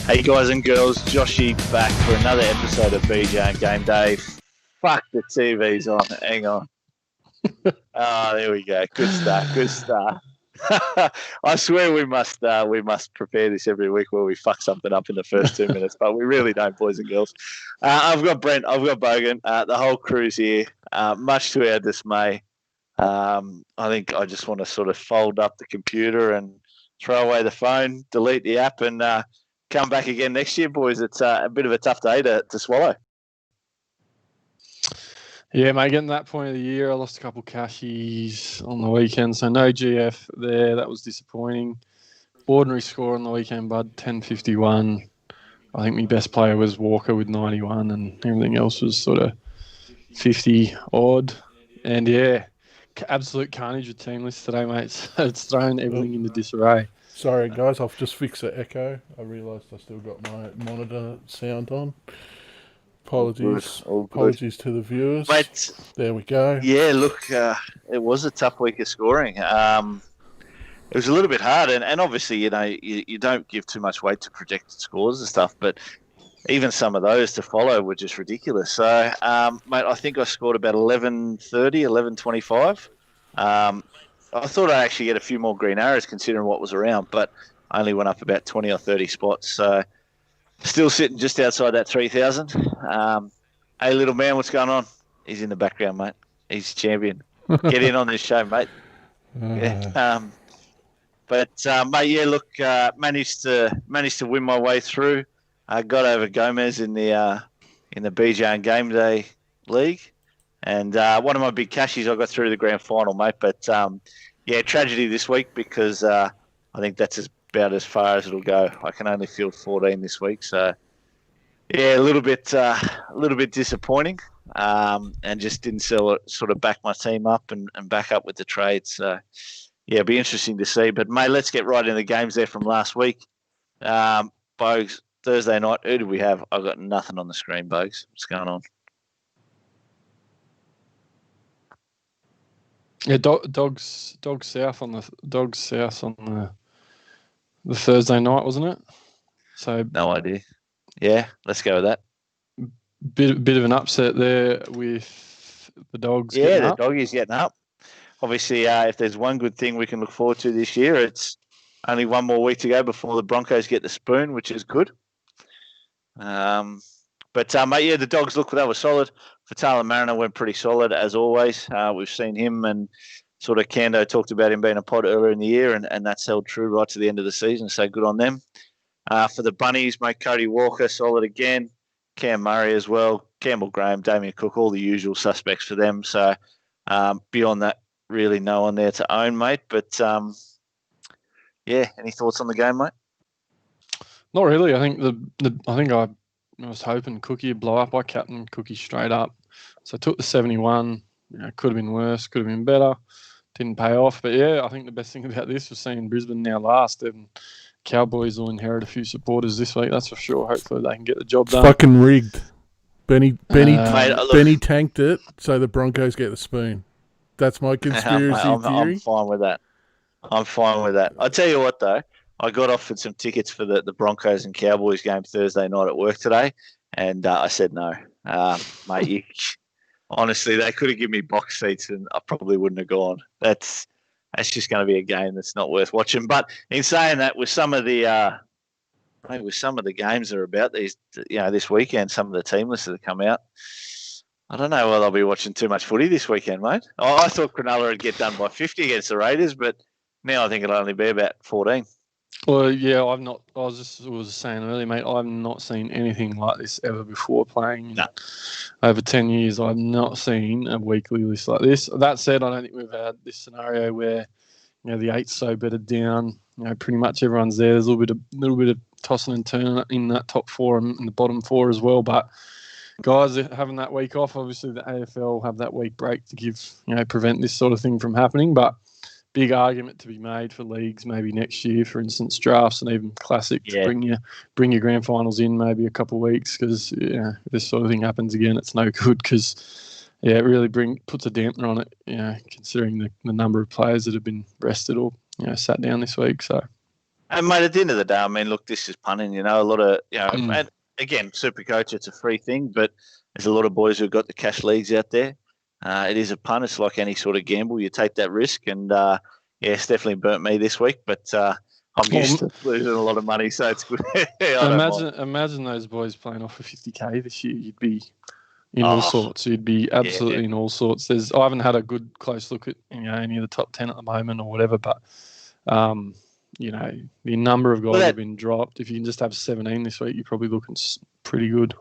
Hey guys and girls, Joshy back for another episode of BJ and Game Day. Fuck, the TV's on. Hang on. There we go. Good start. Good start. I swear we must prepare this every week where we fuck something up in the first 2 minutes, but we really don't, boys and girls. I've got Brent, I've got Bogan, the whole crew's here. Much to our dismay, I think I just want to sort of fold up the computer and throw away the phone, delete the app, and come back again next year, boys. It's a bit of a tough day to swallow. Yeah, mate, getting to that point of the year, I lost a couple cashies on the weekend, so no GF there. That was disappointing. Ordinary score on the weekend, bud, 10.51. I think my best player was Walker with 91, and everything else was sort of 50 odd. And yeah, absolute carnage with team lists today, mate. So it's thrown everything into disarray. Sorry, guys, I've just fixed the echo. I realised I still got my monitor sound on. Apologies. Apologies to the viewers. Mate, there we go. Yeah, look, it was a tough week of scoring. It was a little bit hard, and obviously, you know, you don't give too much weight to projected scores and stuff, but even some of those to follow were just ridiculous. So, mate, I think I scored about 11.30, 11.25. I thought I'd actually get a few more green arrows considering what was around, but I only went up about 20 or 30 spots. So still sitting just outside that 3,000. Hey, little man, what's going on? He's in the background, mate. He's champion. Get in on this show, mate. Yeah. Mate, yeah, look, managed to win my way through. I got over Gomez in the BJ and Game Day league. And one of my big cashies, I got through to the grand final, mate. But, yeah, tragedy this week because I think that's about as far as it'll go. I can only field 14 this week. So, yeah, a little bit disappointing and just didn't sort of back my team up and back up with the trade. So, yeah, it'll be interesting to see. But, mate, let's get right into the games there from last week. Bogues, Thursday night, who do we have? I've got nothing on the screen, Bogues. What's going on? Yeah, dogs south on the Thursday night, wasn't it? So no idea. Yeah, let's go with that. Bit of an upset there with the dogs. Yeah, the doggies getting up. Obviously, if there's one good thing we can look forward to this year, it's only one more week to go before the Broncos get the spoon, which is good. Mate, yeah, the dogs look, they were solid. Fatala Mariner went pretty solid as always. We've seen him and sort of Kando talked about him being a pod earlier in the year, and that's held true right to the end of the season. So good on them. For the Bunnies, mate, Cody Walker solid again. Cam Murray as well. Campbell Graham, Damien Cook, all the usual suspects for them. So beyond that, really no one there to own, mate. But yeah, any thoughts on the game, mate? Not really. I think I was hoping Cookie would blow up. I captained Cookie straight up. So I took the 71. You know, could have been worse, could have been better. Didn't pay off. But, yeah, I think the best thing about this was seeing Brisbane now last. And Cowboys will inherit a few supporters this week, that's for sure. Hopefully they can get the job done. Fucking rigged. Benny tanked it so the Broncos get the spoon. That's my conspiracy theory. I'm fine with that. I'll tell you what, though. I got offered some tickets for the Broncos and Cowboys game Thursday night at work today, and I said no. Mate, honestly, they could have given me box seats and I probably wouldn't have gone. That's just going to be a game that's not worth watching. But in saying that, with some of the games that are about this weekend, some of the team lists that have come out, I don't know whether I'll be watching too much footy this weekend, mate. I thought Cronulla would get done by 50 against the Raiders, but now I think it'll only be about 14. Well, yeah, I was saying earlier, mate, I've not seen anything like this ever before playing. No. Over 10 years, I've not seen a weekly list like this. That said, I don't think we've had this scenario where, you know, the 8's so bedded down. You know, pretty much everyone's there. There's a little bit of tossing and turning in that top four and in the bottom four as well. But guys are having that week off. Obviously, the AFL have that week break to prevent this sort of thing from happening. But big argument to be made for leagues maybe next year, for instance, drafts and even classic to bring your grand finals in maybe a couple of weeks, because if this sort of thing happens again, it's no good, because it really puts a dampener on it, considering the number of players that have been rested or sat down this week. So And mate, at the end of the day, I mean, look, this is punting. A lot of and again, Supercoach, it's a free thing, but there's a lot of boys who've got the cash leagues out there. It is a punt. It's like any sort of gamble. You take that risk, and it's definitely burnt me this week. But I'm used to losing a lot of money, so it's good. Imagine those boys playing off of 50k this year. You'd be in all sorts. You'd be absolutely in all sorts. I haven't had a good close look at any of the top 10 at the moment or whatever, but the number of guys have been dropped. If you can just have 17 this week, you're probably looking pretty good.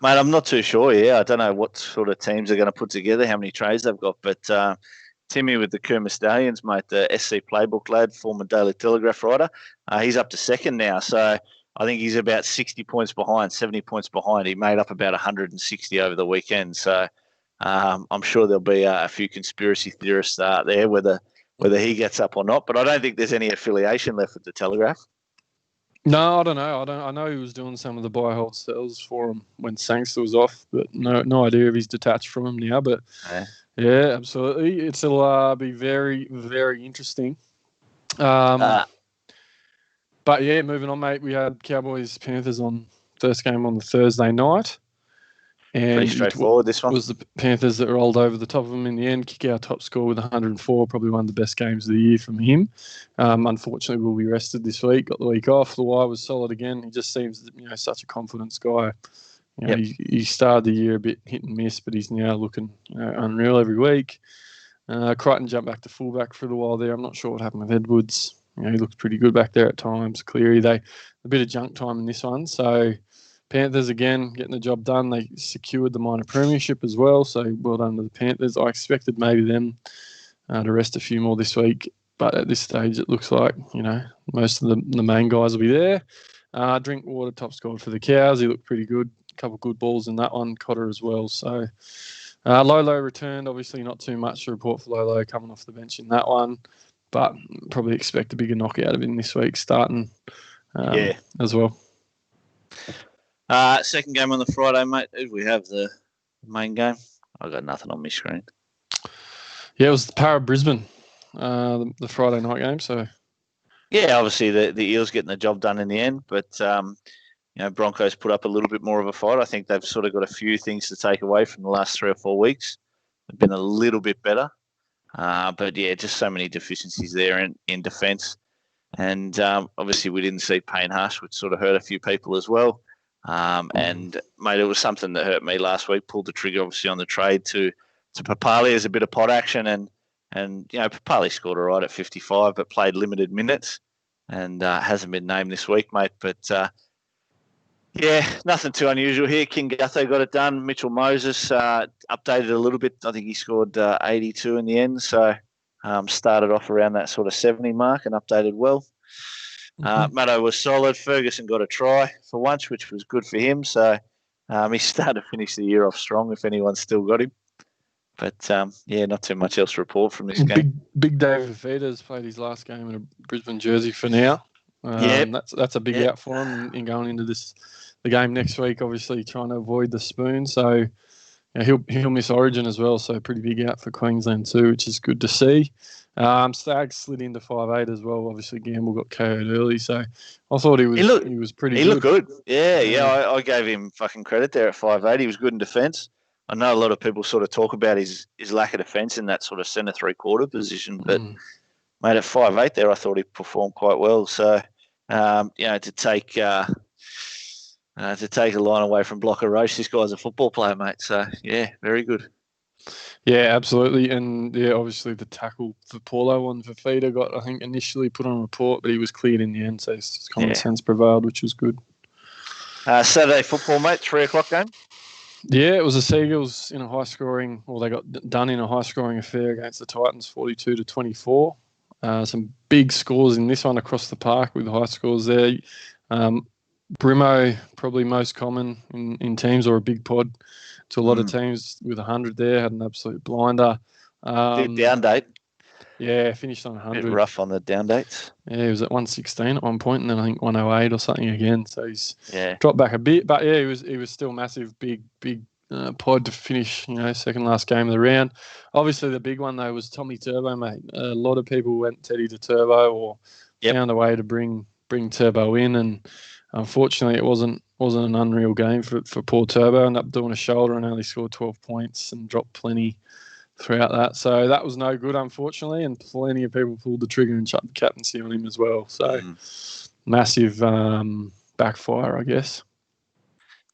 Mate, I'm not too sure. Yeah, I don't know what sort of teams they're going to put together, how many trades they've got, but Timmy with the Cooma Stallions, mate, the SC Playbook lad, former Daily Telegraph writer, he's up to second now. So I think he's about 60 points behind, 70 points behind. He made up about 160 over the weekend. So I'm sure there'll be a few conspiracy theorists there, whether he gets up or not. But I don't think there's any affiliation left with the Telegraph. No, I don't know. I know he was doing some of the buy, hold, sells for him when Sangster was off, but no idea if he's detached from him now. But yeah, absolutely. It'll be very, very interesting. But yeah, moving on, mate. We had Cowboys Panthers on first game on the Thursday night. And pretty straightforward, this one. It was the Panthers that rolled over the top of them in the end. Kick our top score with 104, probably one of the best games of the year from him. Unfortunately, we'll be rested this week. Got the week off. The wire was solid again. He just seems, such a confidence guy. He started the year a bit hit and miss, but he's now looking unreal every week. Crichton jumped back to fullback for a while there. I'm not sure what happened with Edwards. He looks pretty good back there at times. Cleary, a bit of junk time in this one. So Panthers, again, getting the job done. They secured the minor premiership as well, so well done to the Panthers. I expected maybe them to rest a few more this week, but at this stage it looks like, most of the main guys will be there. Drinkwater top scored for the Cows. He looked pretty good. A couple of good balls in that one. Cotter as well. So Lolo returned. Obviously not too much to report for Lolo coming off the bench in that one, but probably expect a bigger knockout of him this week starting as well. Second game on the Friday, mate. Who do we have the main game? I got nothing on my screen. Yeah, it was the Para Brisbane, the Friday night game. So yeah, obviously the Eels getting the job done in the end, but Broncos put up a little bit more of a fight. I think they've sort of got a few things to take away from the last 3 or 4 weeks. They've been a little bit better, but yeah, just so many deficiencies there in defence, and obviously we didn't see Payne Haas, which sort of hurt a few people as well. And mate, it was something that hurt me last week. Pulled the trigger, obviously, on the trade to Papali as a bit of pot action, and Papali scored all right at 55, but played limited minutes, and hasn't been named this week, mate. But nothing too unusual here. King Gutho got it done. Mitchell Moses updated a little bit. I think he scored 82 in the end, so started off around that sort of 70 mark and updated well. Maddo was solid. Ferguson got a try for once, which was good for him. So he started to finish the year off strong, if anyone's still got him. But, not too much else to report from this game. Big David Fafita's played his last game in a Brisbane jersey for now. That's a big out for him in going into the game next week, obviously trying to avoid the spoon. So he'll miss Origin as well. So pretty big out for Queensland too, which is good to see. Staggs slid into 5'8" as well. Obviously, Gamble got KO'd early, so I thought he was pretty good. He looked good. I gave him fucking credit there at 5'8". He was good in defence. I know a lot of people sort of talk about his lack of defence in that sort of centre 3/4 position, but mate, at 5'8" there, I thought he performed quite well. So, to take a line away from Blocker Roche, this guy's a football player, mate. So, yeah, very good. Yeah, absolutely. And yeah, obviously the tackle for Paulo on Fafita got, I think, initially put on a report, but he was cleared in the end, so common sense prevailed, which was good. Saturday football, mate, 3 o'clock game? Yeah, it was the Seagulls in a high-scoring, they got done in a high-scoring affair against the Titans, 42-24. Some big scores in this one across the park with high scores there. Brimo, probably most common in teams, or a big pod to a lot of teams with 100 there, had an absolute blinder. Down date. Yeah, finished on 100. Bit rough on the down dates. Yeah, he was at 116 at one point, and then I think 108 or something again. So he's dropped back a bit, but yeah, he was still massive, big pod to finish. Second last game of the round. Obviously, the big one though was Tommy Turbo, mate. A lot of people went Teddy to Turbo, or found a way to bring bring Turbo in, and unfortunately it wasn't an unreal game for poor Turbo. Ended up doing a shoulder and only scored 12 points and dropped plenty throughout that. So that was no good, unfortunately, and plenty of people pulled the trigger and chucked the captaincy on him as well. So massive backfire, I guess.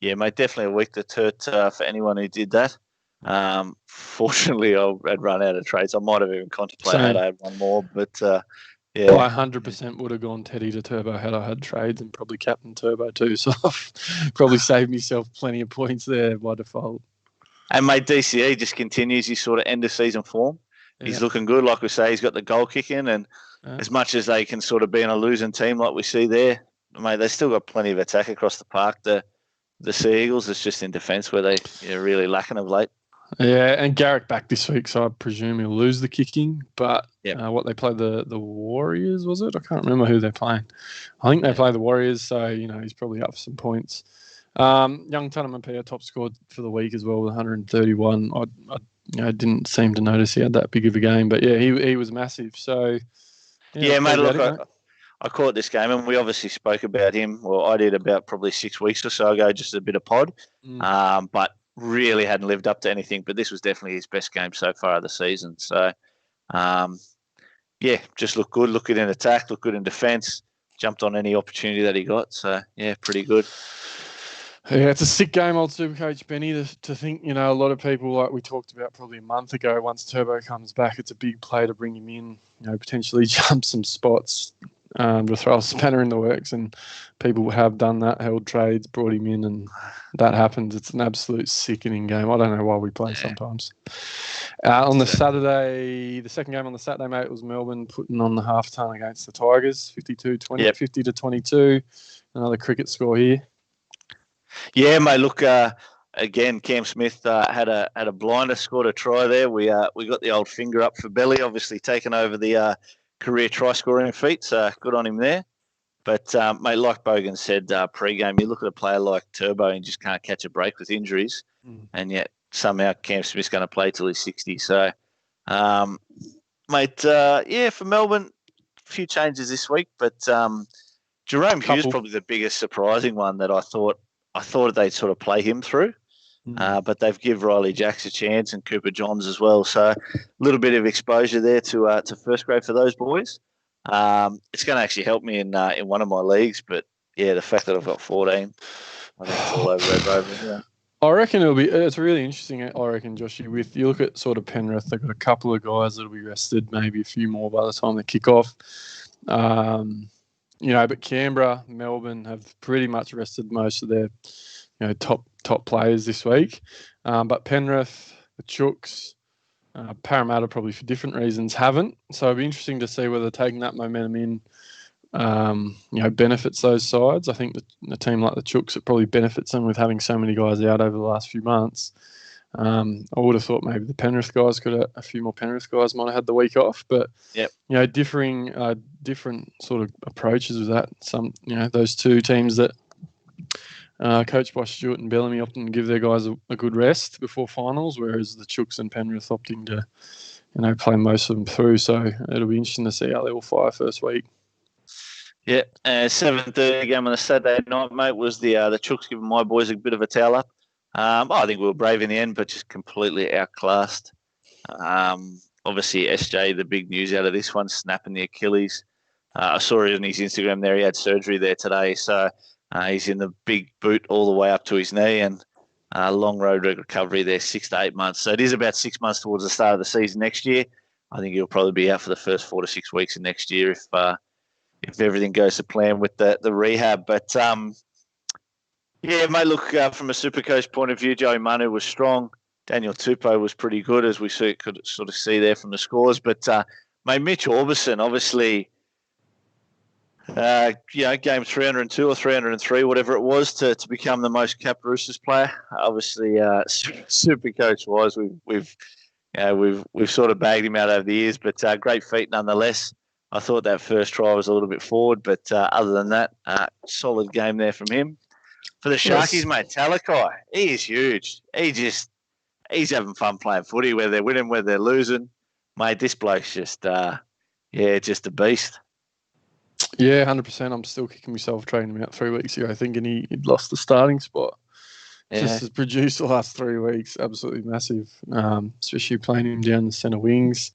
Yeah, mate, definitely a week to hurt for anyone who did that. Fortunately, I'd run out of trades. I might have even contemplated had I had one more, but yeah. I 100% would have gone Teddy to Turbo had I had trades, and probably Captain Turbo too. So I've probably saved myself plenty of points there by default. And mate, DCE just continues his sort of end of season form. He's looking good, like we say. He's got the goal kick in, and as much as they can sort of be in a losing team like we see there, mate, they've still got plenty of attack across the park. The Sea Eagles, it's just in defence where they're really lacking of late. Yeah, and Garrick back this week, so I presume he'll lose the kicking. But what they play the Warriors, was it? I can't remember who they're playing. I think they play the Warriors, so he's probably up for some points. Young Tunamapia top scored for the week as well with 131. I didn't seem to notice he had that big of a game, but yeah, he was massive. So mate, look, I caught this game, and we obviously spoke about him. Well, I did about probably 6 weeks or so ago, just a bit of pod. But really hadn't lived up to anything. But this was definitely his best game so far of the season. So, just looked good. Looked good in attack. Looked good in defence. Jumped on any opportunity that he got. So, yeah, pretty good. Yeah, it's a sick game, old Supercoach Benny, to think, a lot of people, like we talked about probably a month ago, once Turbo comes back, it's a big play to bring him in, potentially jump some spots, to throw a spanner in the works, and people have done that, held trades, brought him in, and that happens. It's an absolute sickening game. I don't know why we play sometimes. On the Saturday, the second game on the Saturday, mate, was Melbourne putting on the half ton against the Tigers, 52-20, 50-22. Another cricket score here. Yeah, mate. Look, again, Cam Smith had a blinder, scored a try there. We got the old finger up for Belly, obviously taking over the career try scoring feat. So good on him there. But mate, like Bogan said pre-game, you look at a player like Turbo and just can't catch a break with injuries, and yet somehow Cam Smith's going to play till he's 60. So, mate, for Melbourne, a few changes this week, but Jerome Hughes probably the biggest surprising one that I thought they'd sort of play him through. But they've give Riley Jacks a chance and Cooper Johns as well. So a little bit of exposure there to first grade for those boys. It's going to actually help me in one of my leagues. But, yeah, the fact that I've got 14, I think it's all over Red Rovers. Yeah. I reckon it's really interesting, I reckon, Joshy, with you look at sort of Penrith, they've got a couple of guys that'll be rested, maybe a few more by the time they kick off. But Canberra, Melbourne have pretty much rested most of their top players this week. But Penrith, the Chooks, Parramatta probably for different reasons haven't. So it'll be interesting to see whether taking that momentum in benefits those sides. I think the team like the Chooks, it probably benefits them with having so many guys out over the last few months. I would have thought maybe the Penrith guys a few more Penrith guys might have had the week off, but different sort of approaches with that. Some those two teams that coached by Stewart and Bellamy often give their guys a good rest before finals, whereas the Chooks and Penrith opting to play most of them through. So it'll be interesting to see how they all fire first week. Yeah, 7:30 game on the Saturday night, mate, was the Chooks giving my boys a bit of a towel up. I think we were brave in the end, but just completely outclassed. Obviously, SJ, the big news out of this one, snapping the Achilles. I saw it on his Instagram there. He had surgery there today, so he's in the big boot all the way up to his knee, and long road recovery there, 6 to 8 months. So it is about 6 months towards the start of the season next year. I think he'll probably be out for the first 4 to 6 weeks of next year if everything goes to plan with the rehab. But mate, look, from a Supercoach point of view, Joey Manu was strong. Daniel Tupou was pretty good, as we could sort of see there from the scores. But, mate, Mitch Orbison, obviously, game 302 or 303, whatever it was, to become the most capped Roosters player. Obviously, Supercoach-wise, we've sort of bagged him out over the years, but great feat nonetheless. I thought that first try was a little bit forward, but other than that, solid game there from him. For the Sharkies, mate, Talakai, he is huge. He's having fun playing footy, whether they're winning, whether they're losing. Mate, this bloke's just a beast. Yeah, 100%. I'm still kicking myself trading him out 3 weeks ago, thinking he'd lost the starting spot. Yeah. Just has produced the last 3 weeks, absolutely massive, especially playing him down the centre wings.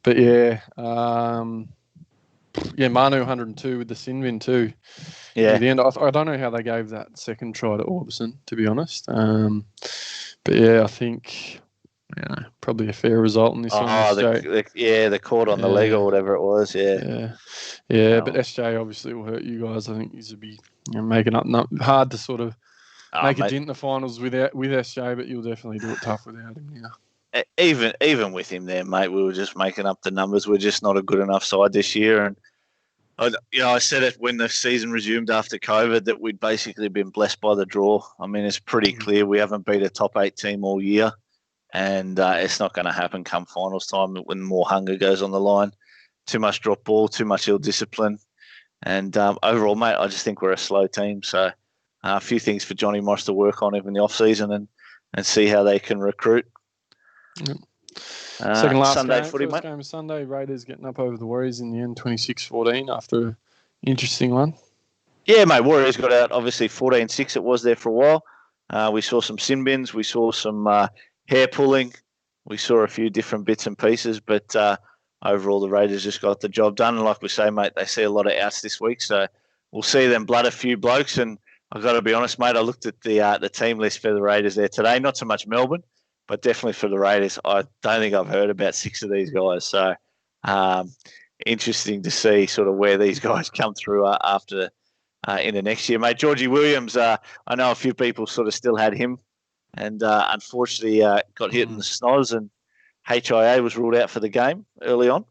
But yeah, Manu 102 with the sin bin too. Yeah. At the end, I don't know how they gave that second try to Orbison, to be honest. But yeah, I think probably a fair result in this one. The caught on the leg or whatever it was. Yeah. But SJ obviously will hurt you guys. I think he's will be making up. Hard to sort of make a dent in the finals with SJ, but you'll definitely do it tough without him now. Even with him there, mate, we were just making up the numbers. We're just not a good enough side this year, and I said it when the season resumed after COVID that we'd basically been blessed by the draw. I mean, it's pretty clear we haven't beat a top 8 team all year, and it's not going to happen come finals time when more hunger goes on the line. Too much drop ball, too much ill discipline, and overall, mate, I just think we're a slow team. So a few things for Johnny Morris to work on even in the off season and see how they can recruit. Yep. Second last Sunday game, footy, first mate. game of Sunday. Raiders getting up over the Warriors in the end, 26-14 after an interesting one. Yeah, mate. Warriors got out, obviously 14-6 it was there for a while. We saw some sin bins. We saw some hair pulling. We saw a few different bits and pieces. But overall, the Raiders just got the job done. And like we say, mate, they see a lot of outs this week. So we'll see them blood a few blokes. And I've got to be honest, mate, I looked at the team list for the Raiders there today. Not so much Melbourne, but definitely for the Raiders. I don't think I've heard about 6 of these guys. So interesting to see sort of where these guys come through after in the next year. Mate, Georgie Williams, I know a few people sort of still had him and unfortunately got hit in the snoz and HIA was ruled out for the game early on.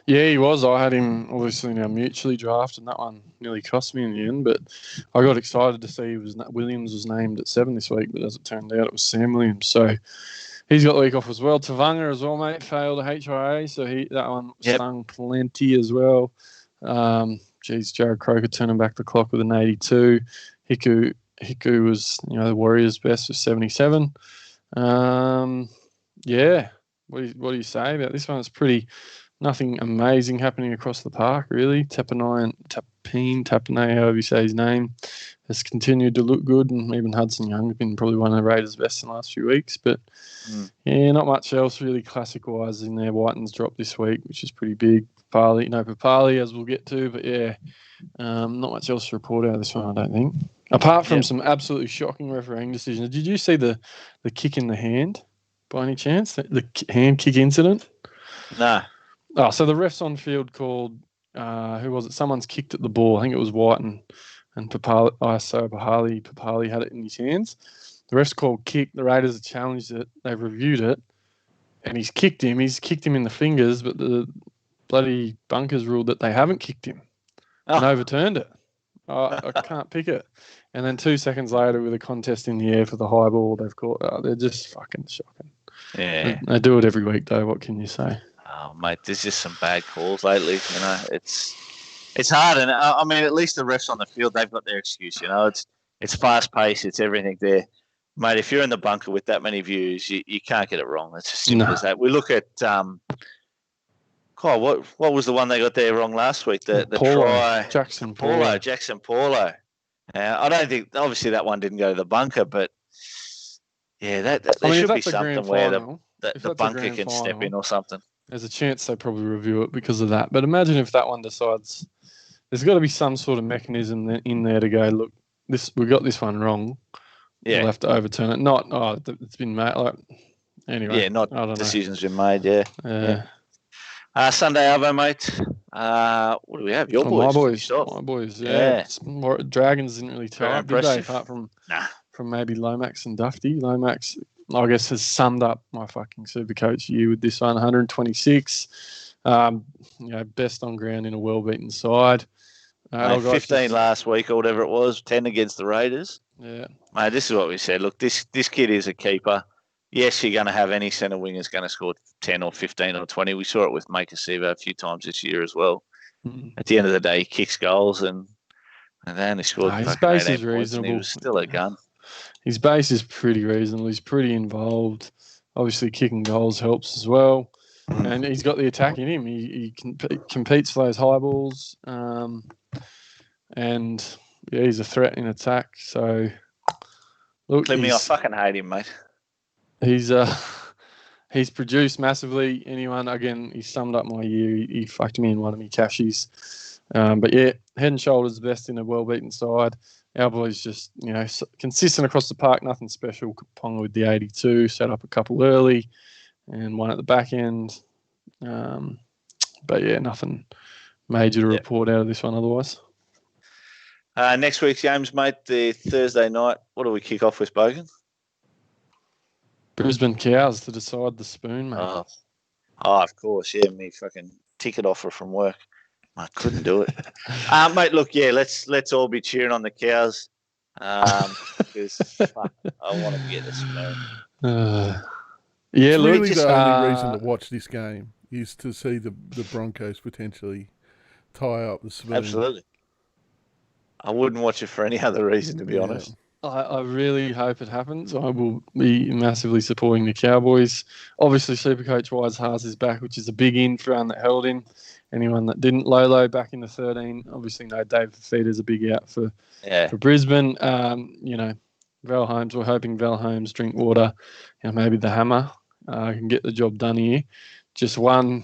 Yeah, he was. I had him obviously in our mutually draft, and that one nearly cost me in the end. But I got excited to see Williams was named at 7 this week, but as it turned out, it was Sam Williams. So he's got the week off as well. Tavanga as well, mate, failed a HIA, so that one stung plenty as well. Jared Croker turning back the clock with an 82. Hiku was the Warriors' best with 77. What do you say about this one? It's pretty. Nothing amazing happening across the park, really. Tapine, however you say his name, has continued to look good, and even Hudson Young has been probably one of the Raiders' best in the last few weeks. But, not much else really classic-wise in there. Whiten's dropped this week, which is pretty big. Papali, as we'll get to. But, not much else to report out of this one, I don't think. Apart from some absolutely shocking refereeing decisions. Did you see the kick in the hand, by any chance? The hand kick incident? No. Oh, so the refs on field called, who was it? Someone's kicked at the ball. I think it was White and Papali had it in his hands. The refs called kick. The Raiders have challenged it. They've reviewed it. And he's kicked him. He's kicked him in the fingers, but the bloody bunkers ruled that they haven't kicked him and overturned it. I can't pick it. And then 2 seconds later, with a contest in the air for the high ball, they've caught. They're just fucking shocking. Yeah. They do it every week, though. What can you say? Oh, mate, there's just some bad calls lately. It's hard, and I mean, at least the refs on the field, they've got their excuse. It's fast paced, it's everything there, mate. If you're in the bunker with that many views, you can't get it wrong. It's as simple as that. We look at what was the one they got there wrong last week? The try, Jackson Paulo. I don't think obviously that one didn't go to the bunker, but there should be something where the bunker can step in or something. There's a chance they probably review it because of that. But imagine if that one decides there's got to be some sort of mechanism in there to go, look, we got this one wrong. Yeah. We'll have to overturn it. Not, it's been made. Anyway. Yeah, decisions been made, yeah. Sunday Arvo, mate. What do we have? Your boys. My boys, yeah. Dragons didn't really tell up, did they? Apart from maybe Lomax and Dufty. Lomax, I guess, has summed up my fucking Supercoach year with this one. 126. Best on ground in a well-beaten side. 15 last week or whatever it was, 10 against the Raiders. Yeah. Mate, this is what we said. Look, this kid is a keeper. Yes, you're going to have any centre winger going to score 10 or 15 or 20. We saw it with Maker Siva a few times this year as well. Mm-hmm. At the end of the day, he kicks goals and they only scored his base is reasonable. He was still a gun. His base is pretty reasonable. He's pretty involved. Obviously, kicking goals helps as well. and he's got the attack in him. He competes for those high balls, and yeah, he's a threat in attack. So look, I fucking hate him, mate. He's produced massively. Anyone, again, he summed up my year. He fucked me in one of my cashies. But yeah, head and shoulders best in a well-beaten side. Our boys just, consistent across the park, nothing special. Ponga with the 82, set up a couple early and one at the back end. But yeah, nothing major to report out of this one otherwise. Next week's games, mate, the Thursday night. What do we kick off with, Bogan? Brisbane Cows to decide the spoon, mate. Oh, of course, yeah. Me fucking ticket offer from work. I couldn't do it, mate. Look, yeah, let's all be cheering on the Cows because fuck, I want to get the spoon. Yeah, it's really the only reason to watch this game is to see the Broncos potentially tie up the spoon. Absolutely. I wouldn't watch it for any other reason, to be honest. I really hope it happens. I will be massively supporting the Cowboys. Obviously, Supercoach Wise Haas is back, which is a big in for anyone that held him. Anyone that didn't, Lolo back in the 13. Obviously, no Dave Fifita's a big out for Brisbane. Val Holmes, we're hoping Val Holmes, Drinkwater, maybe the Hammer can get the job done here. Just one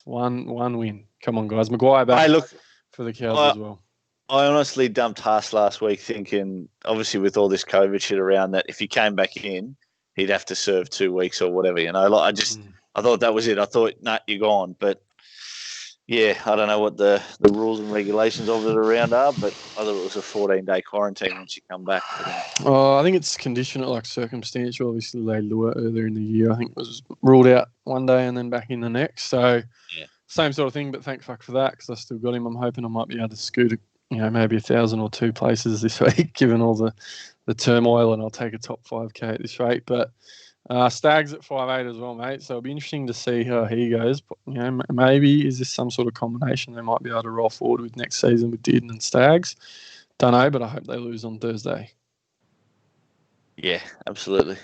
win. Come on, guys. Maguire back for the Cows as well. I honestly dumped Haas last week thinking, obviously with all this COVID shit around, that if he came back in, he'd have to serve 2 weeks or whatever, I thought that was it. I thought, nah, you're gone. But, yeah, I don't know what the rules and regulations of it around are, but I thought it was a 14-day quarantine once you come back. I think it's conditional, like circumstantial. Obviously, they Lua earlier in the year, I think, was ruled out one day and then back in the next. So, same sort of thing, but thank fuck for that because I still got him. I'm hoping I might be able to scoot maybe 1,000 or 2 places this week, given all the turmoil, and I'll take a top 5K at this rate. But Stags at 5'8" as well, mate. So it'll be interesting to see how he goes. Maybe is this some sort of combination they might be able to roll forward with next season with Dearden and Stags? Don't know, but I hope they lose on Thursday. Yeah, absolutely.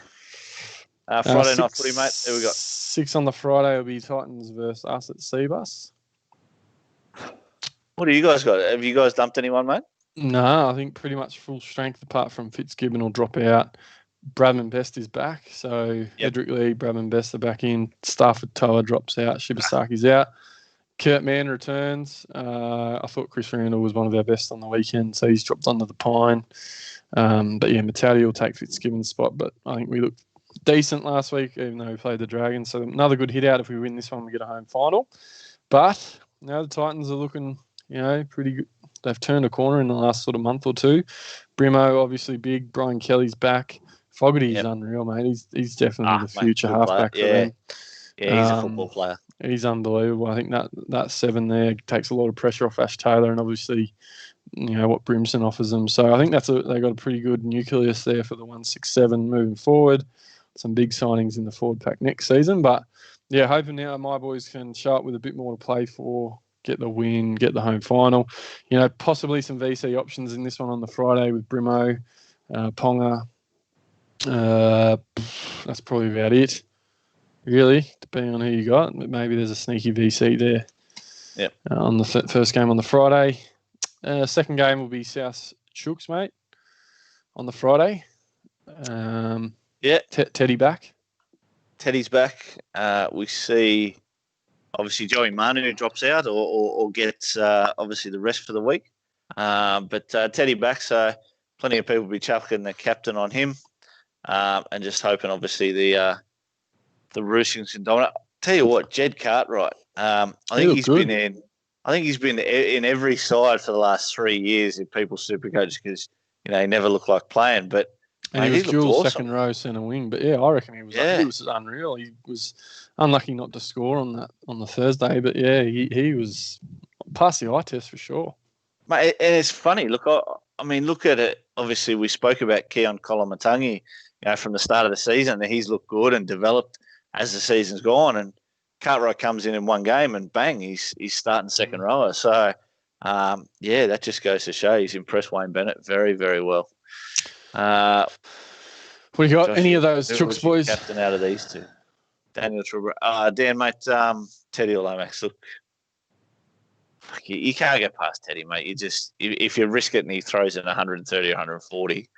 Friday night footy, mate. There we go. 6 on the Friday will be Titans versus us at Seabus. What do you guys got? Have you guys dumped anyone, mate? No, I think pretty much full strength apart from Fitzgibbon will drop out. Bradman Best is back. So Edric Lee, Bradman Best are back in. Stafford Toa drops out. Shibasaki's out. Kurt Mann returns. I thought Chris Randall was one of our best on the weekend, so he's dropped under the pine. But yeah, Matadi will take Fitzgibbon's spot. But I think we looked decent last week, even though we played the Dragons. So another good hit out. If we win this one, we get a home final. But now the Titans are looking pretty good. They've turned a corner in the last sort of month or two. Brimo, obviously big. Brian Kelly's back. Fogarty's unreal, mate. He's definitely the future halfback for them. Yeah, he's a football player. He's unbelievable. I think that 7 there takes a lot of pressure off Ash Taylor and obviously, what Brimson offers them. So I think they got a pretty good nucleus there for the 167 moving forward. Some big signings in the forward pack next season. But, yeah, hoping now my boys can show up with a bit more to play for, get the win, get the home final. Possibly some VC options in this one on the Friday with Brimo, Ponga. That's probably about it, really, depending on who you got. But maybe there's a sneaky VC there. Yep. On the first game on the Friday. Second game will be South Chooks, mate, on the Friday. Teddy back. Teddy's back. We see, obviously, Joey Manu drops out or gets, obviously, the rest for the week. But Teddy back, so plenty of people will be chucking the captain on him. And just hoping, obviously, the Roosters can dominate. Tell you what, Jed Cartwright. I think he's been in every side for the last 3 years in people's Supercoach because he never looked like playing. But he was dual second row centre wing. But yeah, I reckon he was unreal. He was unlucky not to score on the Thursday. But yeah, he was past the eye test for sure. Mate, and it's funny. Look, I mean, look at it. Obviously, we spoke about Keon Kolomatangi. From the start of the season, that he's looked good and developed as the season's gone. And Cartwright comes in one game and bang, he's starting second rower. So, that just goes to show he's impressed Wayne Bennett very, very well. What do you got? Any of those Chooks boys? Captain out of these two. Daniel Trubber. Dan, mate, Teddy or Lomax, look, you can't get past Teddy, mate. You just, if you risk it and he throws in 130 or 140,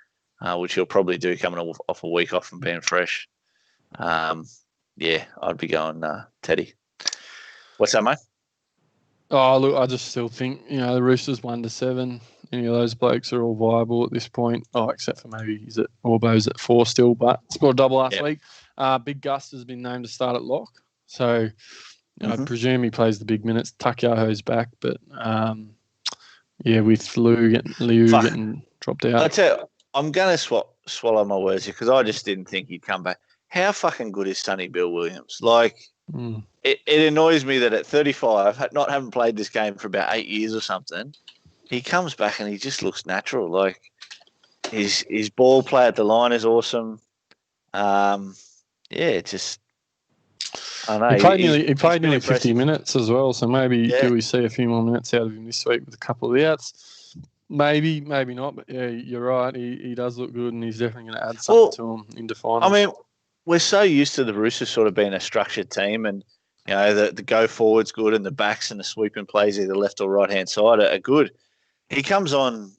which he'll probably do coming off a week off and being fresh, yeah, I'd be going Teddy. What's that, mate? Oh, look, I just still think, the Roosters 1-7. Any of those blokes are all viable at this point. Oh, except for maybe Orbo's at 4 still, but scored a double last week. Big Gus has been named to start at lock. So I presume he plays the big minutes. Takiaho's back, but with Liu getting dropped out. I tell you, I'm going to swallow my words here because I just didn't think he'd come back. How fucking good is Sonny Bill Williams? Like, it annoys me that at 35, not having played this game for about 8 years or something, he comes back and he just looks natural. Like, his ball play at the line is awesome. Just I don't know. He played nearly 50 minutes as well, so maybe do we see a few more minutes out of him this week with a couple of the outs? Maybe not, but yeah, you're right. He does look good, and he's definitely going to add something to him into finals. I mean, we're so used to the Roosters sort of being a structured team, and the go forward's good, and the backs and the sweeping plays either left or right hand side are good. He comes on,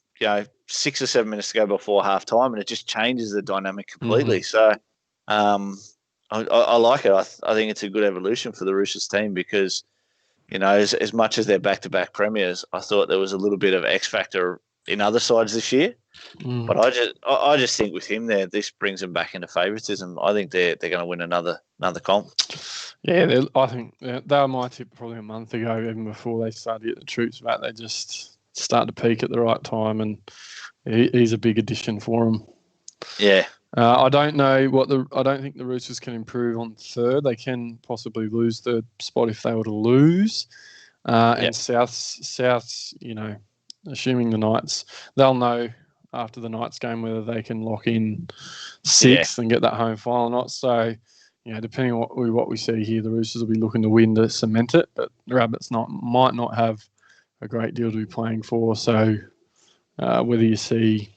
6 or 7 minutes to go before half time, and it just changes the dynamic completely. So, I like it. I think it's a good evolution for the Roosters team because, as much as they're back-to-back premiers, I thought there was a little bit of X factor in other sides this year. But I just think with him there, this brings them back into favouritism. I think they're going to win another comp. Yeah, I think they were my tip probably a month ago, even before they started to get the troops back. They just start to peak at the right time, and he's a big addition for them. Yeah. I don't know I don't think the Roosters can improve on third. They can possibly lose third spot if they were to lose. And South's, assuming the Knights, they'll know after the Knights game whether they can lock in sixth and get that home final or not. So, depending on what we see here, the Roosters will be looking to win to cement it, but the Rabbits might not have a great deal to be playing for. So, whether you see,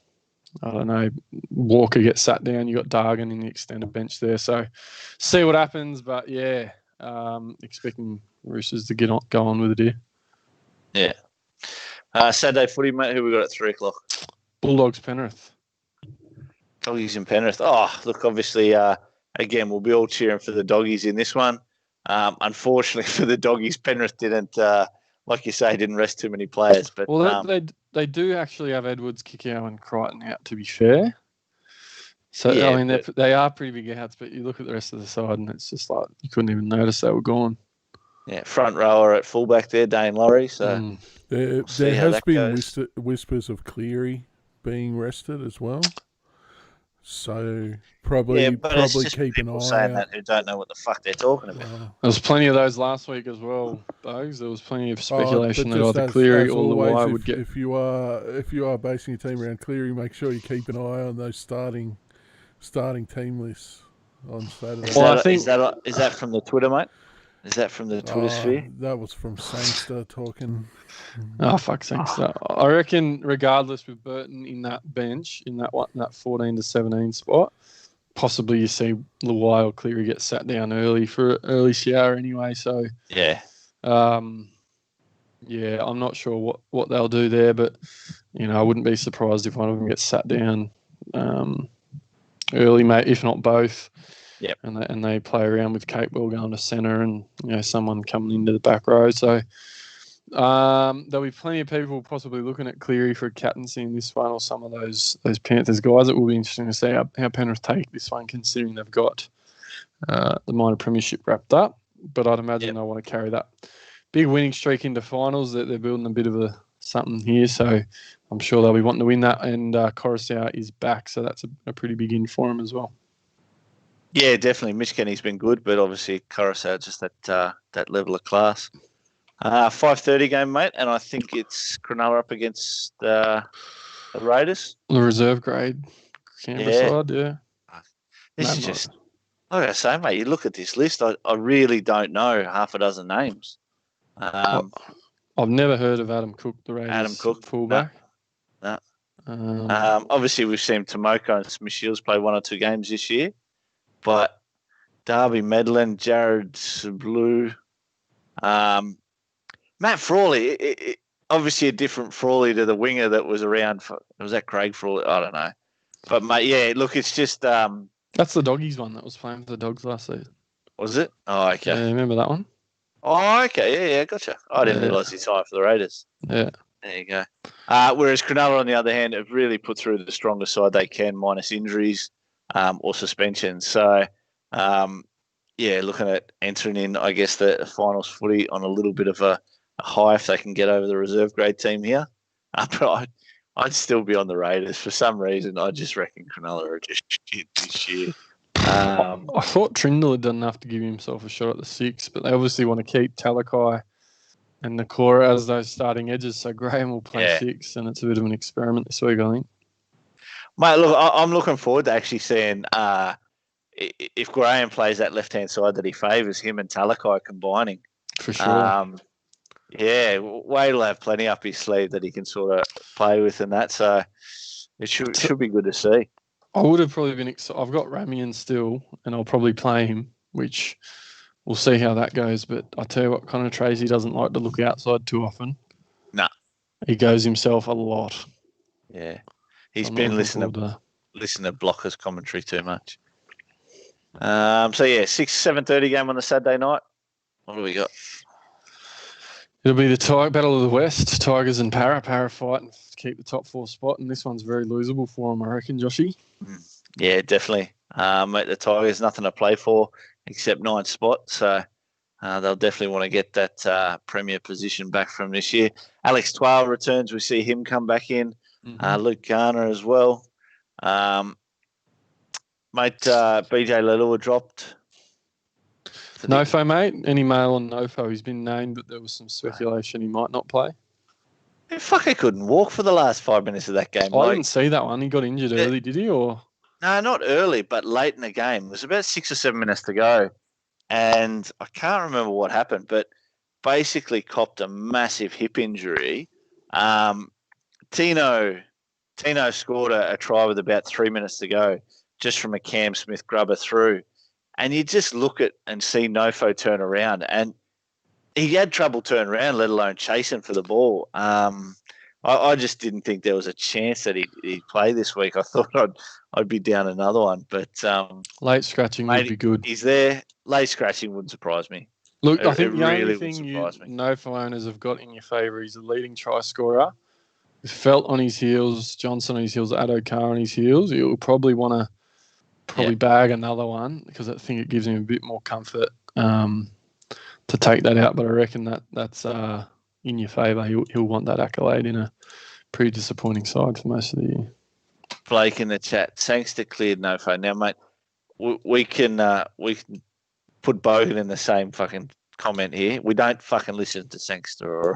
I don't know, Walker gets sat down, you got Dargan in the extended bench there. So, see what happens. But expecting Roosters to go on with it here. Yeah. Saturday footy, mate. Who we got at 3:00? Bulldogs Penrith. Doggies in Penrith. Oh, look, obviously, again, we'll be all cheering for the Doggies in this one. Unfortunately for the Doggies, Penrith didn't, like you say, didn't rest too many players. But they do actually have Edwards, Kikau, and Crichton out, to be fair. So, they are pretty big outs, but you look at the rest of the side and it's just like you couldn't even notice they were gone. Yeah, front rower at fullback there, Dane Laurie. So there has been whispers of Cleary being rested as well. So probably keep an eye saying out. That who don't know what the fuck they're talking about. There was plenty of those last week as well, Bogues. There was plenty of speculation that either Cleary or Luai would get. If you are basing your team around Cleary, make sure you keep an eye on those starting team lists on Saturday. Is that from the Twitter, mate? Is that from the Twitter sphere? That was from Sangster talking. Oh, fuck Sangster. I reckon regardless with Burton in that bench, in that 14 to 17 spot, possibly you see Luai or Cleary get sat down early for an early shower anyway. So, I'm not sure what they'll do there, but, I wouldn't be surprised if one of them gets sat down early, mate, if not both. Yep. And they play around with Capewell going to centre and someone coming into the back row. So there'll be plenty of people possibly looking at Cleary for captaincy in this one, or some of those Panthers guys. It will be interesting to see how Penrith take this one, considering they've got the minor premiership wrapped up. But I'd imagine they'll want to carry that big winning streak into finals. They're building a bit of something here, so I'm sure they'll be wanting to win that. And Coruscant is back, so that's a pretty big in for him as well. Yeah, definitely. Mitch Kenny's been good, but obviously Coruscant just that level of class. 5:30 game, mate, and I think it's Cronulla up against the Raiders. The reserve grade Canberra side, yeah. This is just, like I say, mate, you look at this list, I really don't know half a dozen names. I've never heard of Adam Cook, the Raiders Adam Cook, fullback. No. Obviously, we've seen Tomoko and Smith Shields play 1 or 2 games this year, but Darby Medlin, Jared Blue, Matt Frawley. Obviously, a different Frawley to the winger that was around. Was that Craig Frawley? I don't know. But, mate, yeah, look, it's just... That's the Doggies one that was playing for the Dogs last season. Was it? Oh, okay. Yeah, remember that one? Oh, okay. Yeah, gotcha. I didn't realise he signed for the Raiders. Yeah. There you go. Whereas Cronulla, on the other hand, have really put through the strongest side they can, minus injuries or suspensions. So, looking at entering in, I guess, the finals footy on a little bit of a high if they can get over the reserve grade team here. But I'd still be on the Raiders. For some reason, I just reckon Cronulla are just shit this year. I thought Trindle had done enough to give himself a shot at the 6, but they obviously want to keep Talakai and Nakora as those starting edges, so Graham will play 6, and it's a bit of an experiment this week, I think. Mate, look, I'm looking forward to actually seeing if Graham plays that left-hand side that he favours, him and Talakai combining. For sure. Wade will have plenty up his sleeve that he can sort of play with and that, so it should be good to see. I would have probably been excited. I've got Ramian still, and I'll probably play him, which we'll see how that goes. But I tell you what, Connor Tracy doesn't like to look outside too often. No. He goes himself a lot. Yeah. He's been listening to Blockers commentary too much. 7:30 game on the Saturday night. What do we got? It'll be the Battle of the West. Tigers and Para fight and keep the top 4 spot, and this one's very losable for them, I reckon, Joshy. Yeah, definitely. Mate, the Tigers, nothing to play for except 9 spots, so they'll definitely want to get that premier position back from this year. Alex Twal returns. We see him come back in. Luke Garner as well. Mate, BJ Leilua dropped. Nofo, mate. Any mail on Nofo? He's been named, but there was some speculation he might not play. Fuck, he couldn't walk for the last 5 minutes of that game. I didn't see that one. He got injured early, did he? Or no, not early, but late in the game. It was about 6 or 7 minutes to go, and I can't remember what happened, but basically copped a massive hip injury. Tino scored a try with about 3 minutes to go, just from a Cam Smith grubber through. And you just look at and see Nofo turn around, and he had trouble turning around, let alone chasing for the ball. I just didn't think there was a chance that he'd play this week. I thought I'd be down another one, but late scratching would be good. He's there. Late scratching wouldn't surprise me. Look, I think the only thing Nofo owners have got in your favour is a leading try scorer. Felt on his heels, Johnson on his heels, Addo Carr on his heels. He'll probably want to bag another one because I think it gives him a bit more comfort to take that out. But I reckon that's in your favour. He'll want that accolade in a pretty disappointing side for most of the year. Blake in the chat, Sangster cleared Nofo. Now, mate, we can put Bogan in the same fucking comment here. We don't fucking listen to Sangster.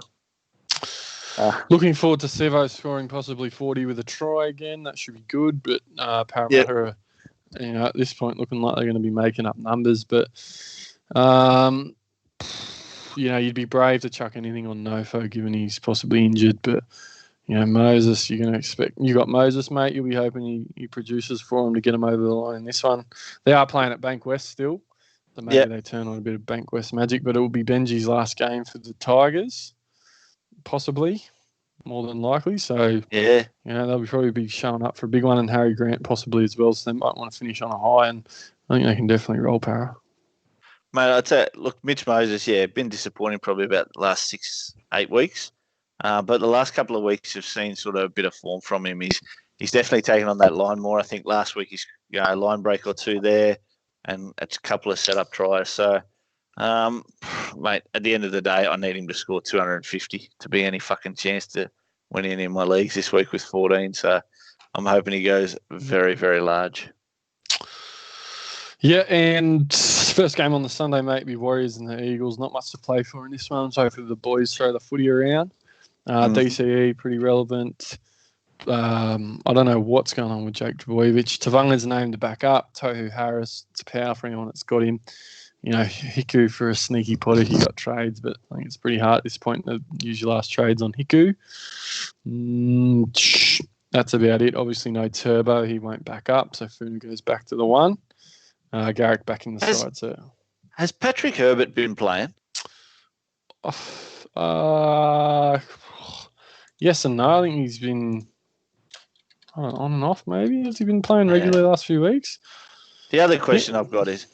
Looking forward to Sevo scoring possibly 40 with a try again. That should be good. But Parramatta are, at this point, looking like they're going to be making up numbers. But, you'd be brave to chuck anything on Nofo given he's possibly injured. But, Moses, you're going to expect... You got Moses, mate. You'll be hoping he produces for him to get him over the line in this one. They are playing at Bank West still. So maybe they turn on a bit of Bank West magic. But it will be Benji's last game for the Tigers. Possibly, more than likely. So, they'll probably be showing up for a big one, and Harry Grant possibly as well. So they might want to finish on a high, and I think they can definitely roll Para. Mate, I'd say, look, Mitch Moses, been disappointing probably about the last 6-8 weeks. But the last couple of weeks have seen sort of a bit of form from him. He's definitely taken on that line more. I think last week he's line break or two there, and it's a couple of set-up tries. So, mate, at the end of the day, I need him to score 250 to be any fucking chance to win any of my leagues this week with 14. So I'm hoping he goes very, very large. Yeah, and first game on the Sunday, mate, be Warriors and the Eagles. Not much to play for in this one, so hopefully the boys throw the footy around. DCE, pretty relevant. I don't know what's going on with Jake Trbojevic. Tavunga's named to back up. Tohu Harris, it's power for anyone that's got him. Hiku for a sneaky potter. He got trades, but I think it's pretty hard at this point to use your last trades on Hiku. That's about it. Obviously, no Turbo. He won't back up, so Funa goes back to the 1. Garrick back in the side. So, has Patrick Herbert been playing? Yes and no. I think he's been on and off. Maybe has he been playing regularly the last few weeks? The other question I've got is,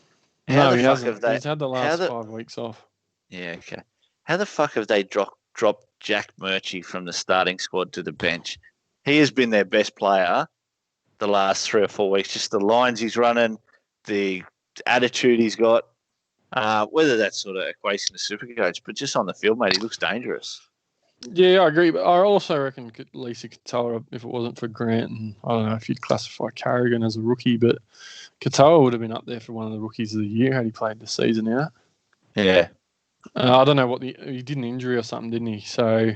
no, he hasn't. He's had the last 5 weeks off. Yeah, okay. How the fuck have they dropped Jack Murchie from the starting squad to the bench? He has been their best player the last 3 or 4 weeks. Just the lines he's running, the attitude he's got. Whether that sort of equates to Supercoach, but just on the field, mate, he looks dangerous. Yeah, I agree. But I also reckon Lisa Katoa, if it wasn't for Grant, and I don't know if you'd classify Carrigan as a rookie, but Katoa would have been up there for one of the rookies of the year had he played the season out. Yeah. I don't know he did an injury or something, didn't he? So,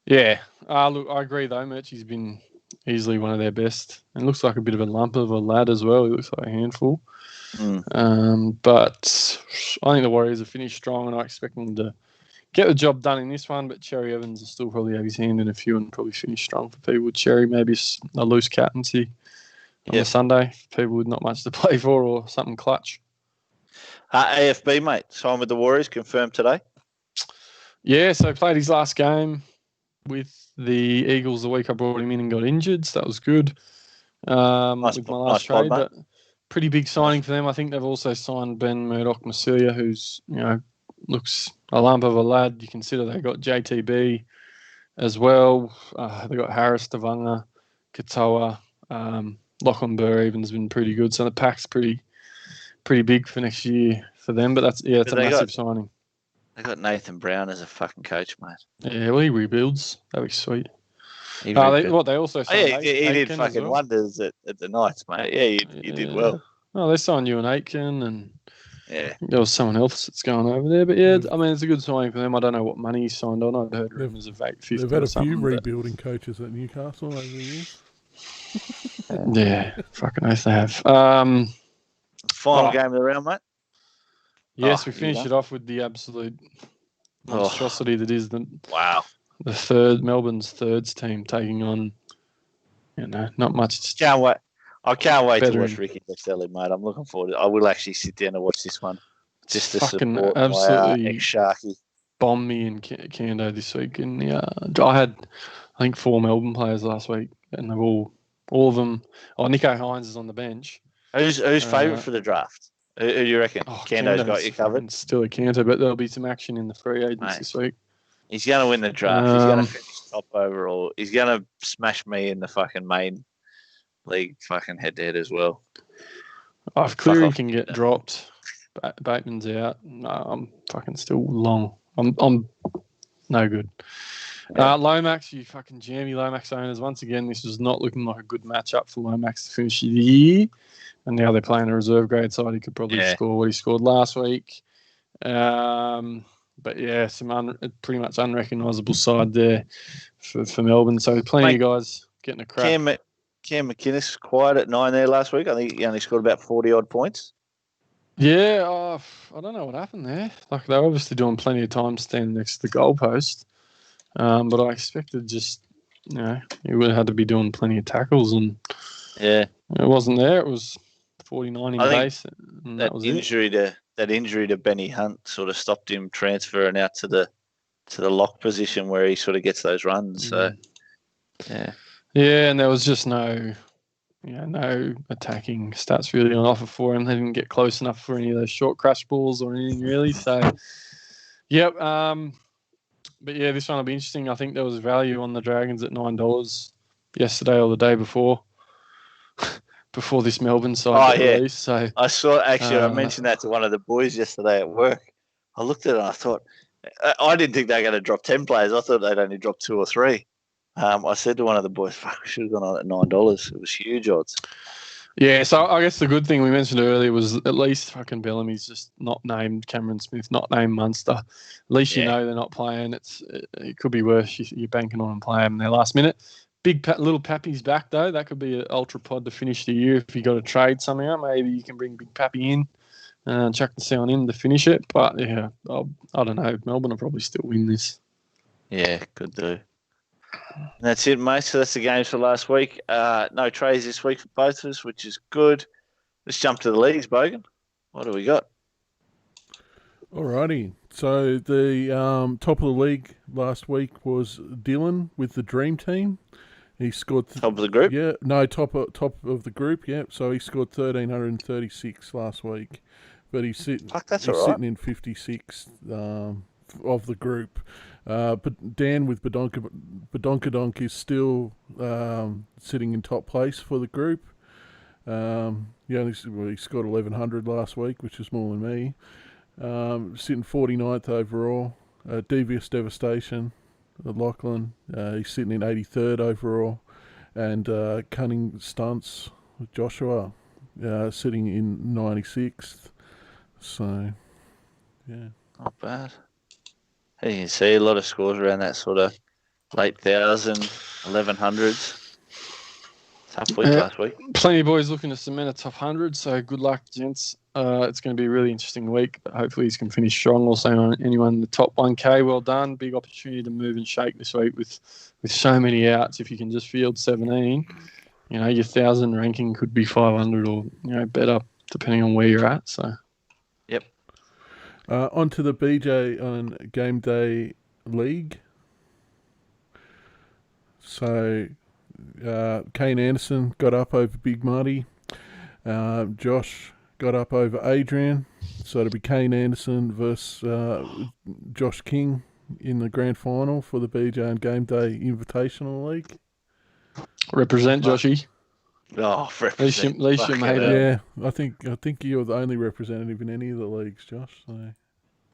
yeah. Look, I agree though. Murchie's been easily one of their best, and looks like a bit of a lump of a lad as well. He looks like a handful. But I think the Warriors have finished strong, and I expect them to get the job done in this one. But Cherry Evans will still probably have his hand in a few and probably finish strong for people with Cherry. Maybe a loose captaincy on a Sunday for people with not much to play for or something clutch. AFB, mate, signed with the Warriors, confirmed today. Yeah, so played his last game with the Eagles the week I brought him in and got injured, so that was good with my last trade. But pretty big signing for them. I think they've also signed Ben Murdoch-Masilia, who's, looks a lump of a lad. You consider they got JTB as well. They got Harris, Tavanga, Katoa, Lachlan Burr even's been pretty good. So the pack's pretty big for next year for them. But it's a massive signing. They got Nathan Brown as a fucking coach, mate. Yeah, well, he rebuilds. That'd be sweet. They also signed he did fucking wonders at the Knights, mate. Yeah, you did well. Oh, they signed you and Aitken, and yeah, there was someone else that's going over there. But yeah, I mean, it's a good signing for them. I don't know what money he signed on. I'd heard rumours of 850. They've had a few rebuilding coaches at Newcastle over the years. Yeah, fucking oath they have. Final game of the round, mate. Yes, we finished it off with the absolute monstrosity that is the Melbourne's thirds team taking on, not much. Can't wait. I can't wait to watch Ricky Costelli, mate. I'm looking forward to it. I will actually sit down and watch this one just to support my ex-Sharky. Bomb me in Kando this week. And I had, I think, 4 Melbourne players last week, and they've all of them. Oh, Nico Hines is on the bench. Who's favourite for the draft? Who do you reckon? Kando's got you covered. Still a Kanto, but there'll be some action in the free agents this week. He's going to win the draft. He's going to finish top overall. He's going to smash me in the fucking main league fucking head-to-head as well. If Cleary can get dropped, Bateman's out. No, I'm fucking still long. I'm no good. Lomax, you fucking jammy Lomax owners. Once again, this was not looking like a good matchup for Lomax to finish the year. And now they're playing a reserve grade side. He could probably score what he scored last week. But yeah, some pretty much unrecognisable side there for Melbourne. So plenty of guys getting a crack. Cam McInnes quiet at 9 there last week. I think he only scored about 40-odd points. Yeah, I don't know what happened there. Like, they're obviously doing plenty of time standing next to the goalpost. But I expected just, he would have had to be doing plenty of tackles. And it wasn't there. It was 49 in base. And that was that injury to Benny Hunt sort of stopped him transferring out to the lock position where he sort of gets those runs. So, yeah, and there was just no attacking stats really on offer for him. They didn't get close enough for any of those short crash balls or anything really. So, yep. But yeah, this one will be interesting. I think there was value on the Dragons at $9 yesterday or the day before. Before this Melbourne side released. So I saw, I mentioned that to one of the boys yesterday at work. I looked at it and I thought, I didn't think they were going to drop 10 players. I thought they'd only drop 2 or 3. I said to one of the boys, fuck, we should have gone on at $9. It was huge odds. Yeah, so I guess the good thing we mentioned earlier was at least fucking Bellamy's just not named Cameron Smith, not named Munster. At least you know they're not playing. It could be worse. You're banking on them playing them in their last minute. Little Pappy's back, though. That could be an ultra pod to finish the year if you got to trade somehow. Maybe you can bring Big Pappy in and chuck the sound in to finish it. But, yeah, I don't know. Melbourne will probably still win this. Yeah, could do. And that's it, mate. So that's the games for last week. No trades this week for both of us, which is good. let's jump to the leagues, Bogan. What do we got? Alrighty. So the top of the league last week was Dylan with the Dream Team. He scored Top of the group? Yeah, no, top of the group. Yeah, so he scored 1,336 last week, but he's sitting in 56th of the group. But Dan with Badonkadonk is still sitting in top place for the group. He scored 1,100 last week, which is more than me. Sitting 49th overall. Devious Devastation, Lachlan, he's sitting in 83rd overall. And Cunning Stunts with Joshua, sitting in 96th. So, yeah. Not bad. You can see a lot of scores around that sort of late 1100s. Tough week last week. Plenty of boys looking to cement a top 100, so good luck, gents. It's going to be a really interesting week, but hopefully you can finish strong. Also, anyone in the top 1K, well done. Big opportunity to move and shake this week with so many outs. If you can just field 17, your 1,000 ranking could be 500 or better, depending on where you're at. So, yep. On to the BJ on GameDay League. So, Kane Anderson got up over Big Marty. Josh got up over Adrian. So it'll be Kane Anderson versus Josh King in the grand final for the BJ and GameDay Invitational League. Represent, Joshy. Oh, represent. At least you made it. Yeah, I think you're the only representative in any of the leagues, Josh. So.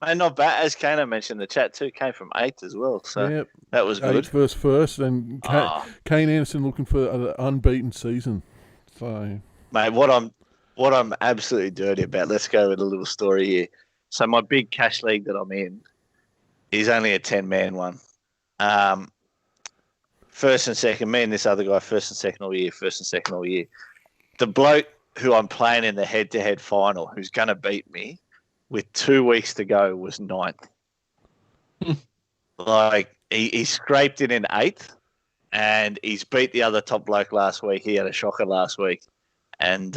And not bad. As Kano mentioned, the chat too came from 8th as well. So that was good. 8th versus first. And Kane Anderson looking for an unbeaten season. So, mate, what I'm absolutely dirty about, let's go with a little story here. So my big cash league that I'm in is only a 10-man one. First and second, me and this other guy, first and second all year. The bloke who I'm playing in the head-to-head final, who's going to beat me, with 2 weeks to go, was 9th. He scraped it in 8th, and he's beat the other top bloke last week. He had a shocker last week. And,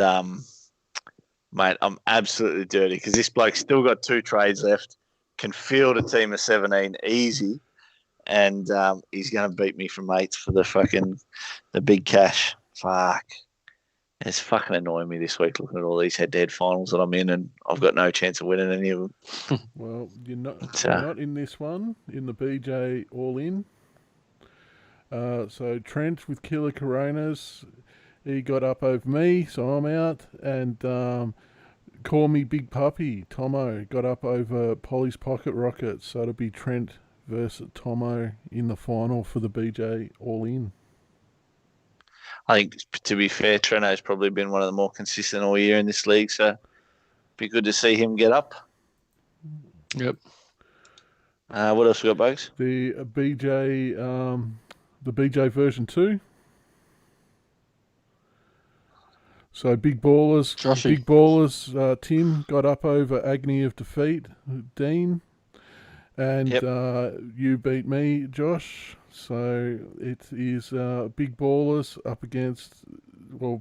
mate, I'm absolutely dirty because this bloke's still got 2 trades left, can field a team of 17 easy, and he's going to beat me from 8th for the big cash. Fuck. It's fucking annoying me this week looking at all these head-to-head finals that I'm in, and I've got no chance of winning any of them. Well, you're not in this one, in the BJ All-In. So Trent with Killer Coronas, he got up over me, so I'm out. And Call Me Big Puppy, Tomo, got up over Polly's Pocket Rockets. So it'll be Trent versus Tomo in the final for the BJ All-In. I think, to be fair, Treno's probably been one of the more consistent all year in this league, so be good to see him get up. Yep. What else we got, Bugs? The BJ version 2. So Big Ballers, Tim got up over Agony of Defeat, Dean, and you beat me, Josh. So it is Big Ballers up against,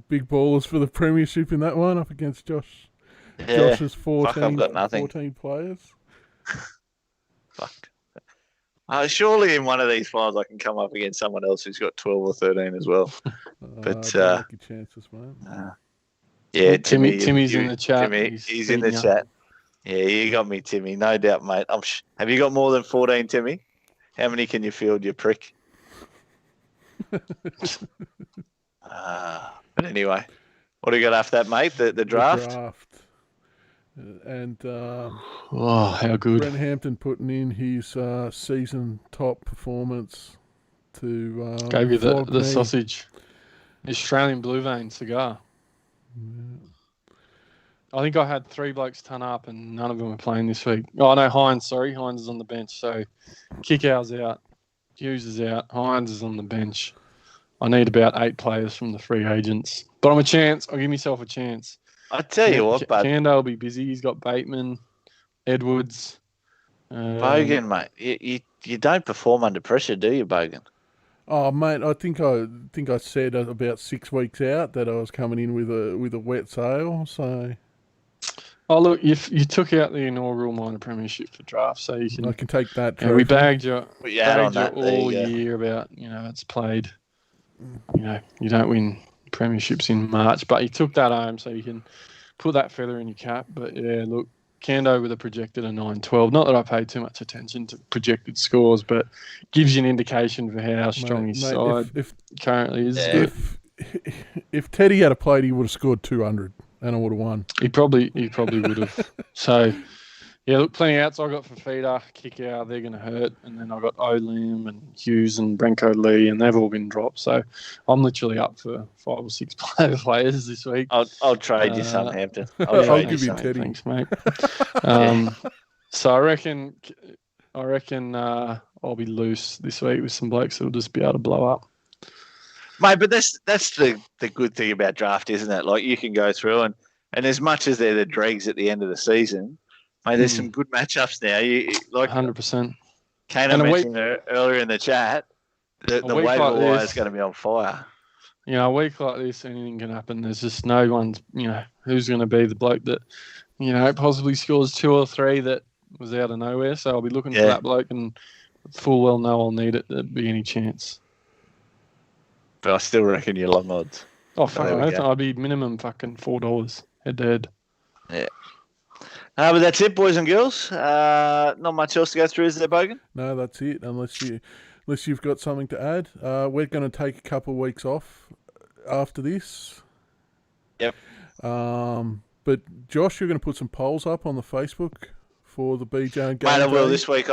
Big Ballers for the premiership in that one, up against Josh. Yeah. Josh's 14 players. Fuck. Surely in one of these finals I can come up against someone else who's got 12 or 13 as well. But your chances, mate. Yeah, Timmy's in the chat. Timmy, he's in the chat. Yeah, you got me, Timmy. No doubt, mate. Have you got more than 14, Timmy? How many can you field, you prick? But anyway, what do you got after that, mate? The draft? The draft. And how good. Brent Hampton putting in his season top performance to gave you the sausage. Australian Blue Vein cigar. Yeah. I think I had 3 blokes turn up and none of them were playing this week. Oh, no, Hines, sorry. Hines is on the bench. So Kickout's out. Hughes is out. Hines is on the bench. I need about 8 players from the free agents. But I'm a chance. I'll give myself a chance. I tell you what, bud. Kando will be busy. He's got Bateman, Edwards. Bogan, mate. You don't perform under pressure, do you, Bogan? Oh, mate, I think I said about 6 weeks out that I was coming in with a wet sail. So. Oh look, you took out the inaugural minor premiership for draft, so you can. I can take that. Yeah, we bagged you that, all year about it's played. You don't win premierships in March, but you took that home, so you can put that feather in your cap. But yeah, look, Kando with a projected of 9-12. Not that I paid too much attention to projected scores, but gives you an indication for how strong his side currently is. Yeah. If Teddy had played, he would have scored 200. And I would have won. He probably would have. So, yeah, look, plenty of outs I got for feeder, kick out, they're going to hurt. And then I got Olim and Hughes and Branko Lee, and they've all been dropped. So I'm literally up for 5 or 6 players this week. I'll trade you some, Hampton. I'll give you Teddy. Thanks, mate. So I reckon I'll be loose this week with some blokes that'll just be able to blow up. Mate, but that's the good thing about draft, isn't it? Like, you can go through and as much as they're the dregs at the end of the season, mate, there's some good matchups now. You like 100%. Kana mentioned earlier in the chat, the waiver wire is going to be on fire. A week like this, anything can happen. There's just no one, who's going to be the bloke that, possibly scores 2 or 3 that was out of nowhere. So I'll be looking for that bloke and full well know I'll need it to be any chance. But I still reckon you're long odds. Oh, fuck, I'd be minimum fucking $4 head to head. Yeah. But that's it, boys and girls. Not much else to go through, is there, Bogan? No, that's it. Unless you've got something to add. We're going to take a couple of weeks off after this. Yep. But Josh, you're going to put some polls up on the Facebook for the BJ and GameDay. Mate, I will this week.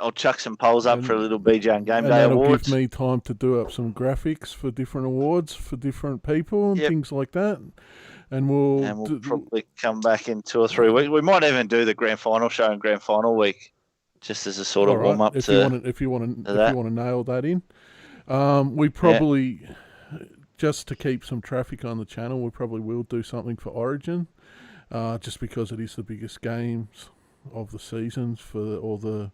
I'll chuck some polls up for a little BJ and GameDay that'll awards. Give me time to do up some graphics for different awards for different people and things like that. And we'll probably come back in 2 or 3 weeks. We might even do the grand final show and grand final week, just as a sort of warm up. If you want to nail that in, we probably just to keep some traffic on the channel, we probably will do something for Origin, just because it is the biggest games of the seasons for all the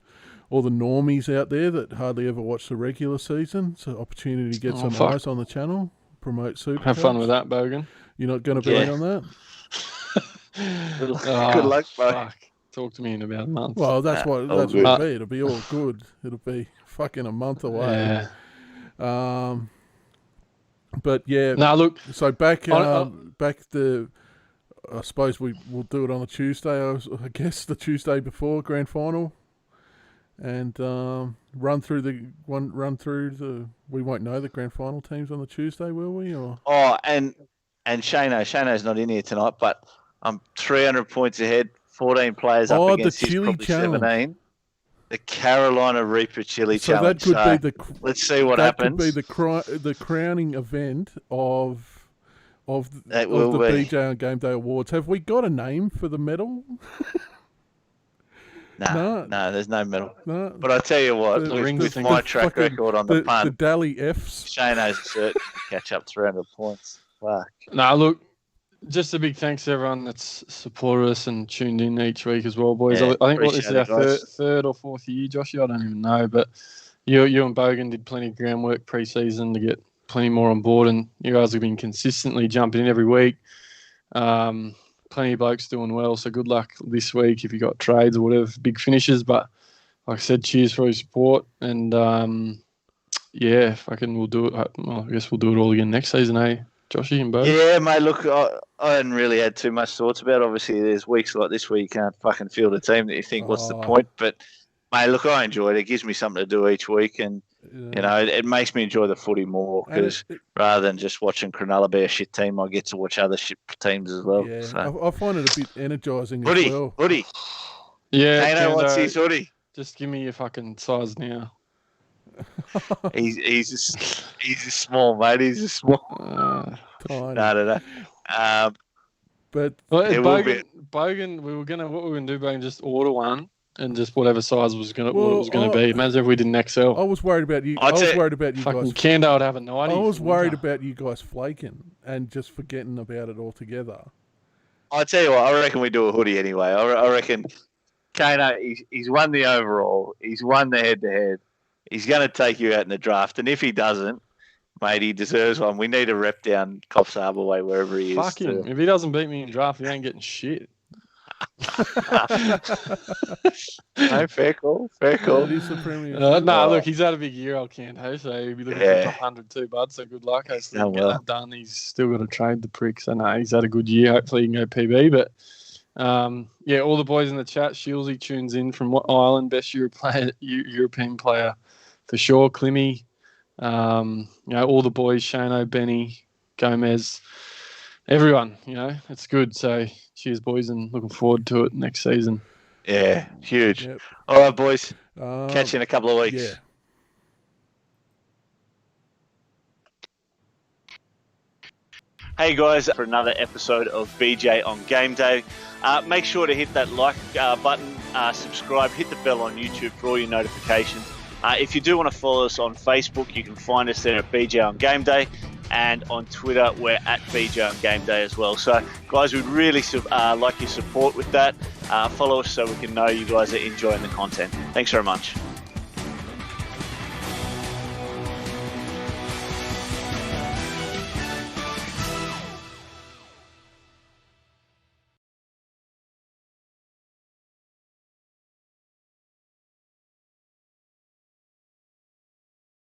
normies out there that hardly ever watch the regular season. So opportunity to get some eyes on the channel, promote Supercoach. Have fun with that, Bogan. You're not going to be in on that? Good luck, bro. Fuck. Talk to me in about a month. Well, that's what it'll be. It'll be all good. It'll be fucking a month away. Yeah. But yeah. Now look. So back the. I suppose we'll do it on a Tuesday. I guess the Tuesday before grand final, and run through the. We won't know the grand final teams on the Tuesday, will we? Or and Shano's not in here tonight, but I'm 300 points ahead. 14 players up against his probably 17. The Carolina Reaper Chili Challenge. So that could be let's see what happens. That could be the crowning event of the BJ and GameDay Awards. Have we got a name for the medal? No, there's no medal. No. But I tell you what, with my track record on the punt, the Dally Fs. Shano's certain to catch up 300 points. Fuck. No, look, just a big thanks to everyone that's supported us and tuned in each week as well, boys. Yeah, I think this is our third or fourth year, Joshy. I don't even know, but you and Bogan did plenty of groundwork pre-season to get plenty more on board, and you guys have been consistently jumping in every week. Plenty of blokes doing well, so good luck this week if you got trades or whatever, big finishes. But like I said, cheers for your support, and we'll do it. I guess we'll do it all again next season, eh, Joshy and Bo? Yeah, mate, look, I hadn't really had too much thoughts about it. Obviously, there's weeks like this where you can't fucking field a team that you think, what's the point? But, mate, look, I enjoy it. It gives me something to do each week, and, it makes me enjoy the footy more, because rather than just watching Cronulla be a shit team, I get to watch other shit teams as well. Yeah, so. I find it a bit energising as well. Hoodie. Yeah, Kano wants his hoodie. Just give me your fucking size now. He's a small, mate. He's a small. No. But Bogan, what we were gonna do, Bogan, just order one and just whatever size was gonna be. Imagine if we didn't XL. I was worried about you. I was worried about you fucking guys. Kando would have a 90. I was worried about you guys flaking and just forgetting about it altogether. I tell you what, I reckon we do a hoodie anyway. I reckon Kano, he's won the overall. He's won the head-to-head. He's going to take you out in the draft, and if he doesn't, mate, he deserves one. We need a rep down Coffs Harbour way, wherever he is. Fuck him. If he doesn't beat me in draft, he ain't getting shit. No, fair call. Fair call. Look, he's had a big year, old Canto, so he'll be looking for top 100 too, bud. So good luck. Hopefully he can get that done. He's still got to trade the prick. So no, he's had a good year. Hopefully he can go PB. But all the boys in the chat. Shieldsy tunes in from what island? Best European player for sure. Climmy. All the boys, Shano, Benny, Gomez, everyone, it's good. So cheers, boys, and looking forward to it next season. Yeah, huge. Yep. All right, boys. Catch you in a couple of weeks. Yeah. Hey guys, for another episode of BJ on Game Day. Make sure to hit that like button, subscribe, hit the bell on YouTube for all your notifications. If you do want to follow us on Facebook, you can find us there at BJ on Game Day, and on Twitter we're at BJ on Game Day as well. So guys, we'd really like your support with that. Follow us so we can know you guys are enjoying the content. Thanks very much.